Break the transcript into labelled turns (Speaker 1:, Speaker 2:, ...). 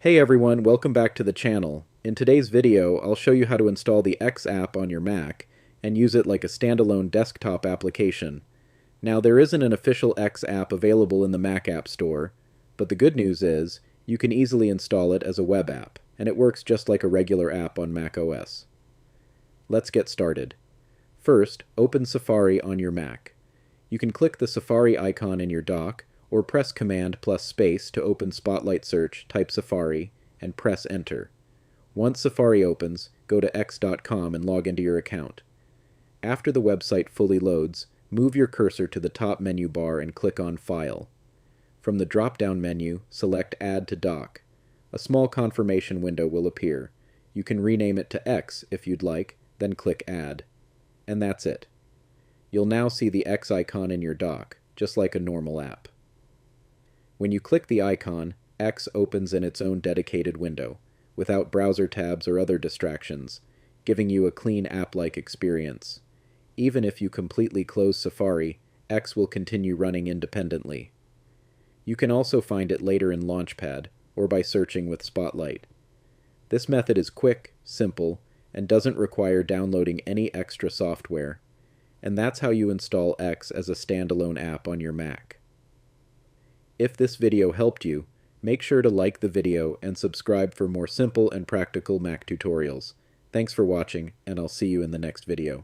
Speaker 1: Hey everyone, welcome back to the channel. In today's video, I'll show you how to install the X app on your Mac and use it like a standalone desktop application. Now, there isn't an official X app available in the Mac App Store, but the good news is you can easily install it as a web app, and it works just like a regular app on Mac OS. Let's get started. First, open Safari on your Mac. You can click the Safari icon in your dock, or press Command plus Space to open Spotlight Search, type Safari, and press Enter. Once Safari opens, go to x.com and log into your account. After the website fully loads, move your cursor to the top menu bar and click on File. From the drop-down menu, select Add to Dock. A small confirmation window will appear. You can rename it to X if you'd like, then click Add. And that's it. You'll now see the X icon in your dock, just like a normal app. When you click the icon, X opens in its own dedicated window, without browser tabs or other distractions, giving you a clean app-like experience. Even if you completely close Safari, X will continue running independently. You can also find it later in Launchpad, or by searching with Spotlight. This method is quick, simple, and doesn't require downloading any extra software. And that's how you install X as a standalone app on your Mac. If this video helped you, make sure to like the video and subscribe for more simple and practical Mac tutorials. Thanks for watching, and I'll see you in the next video.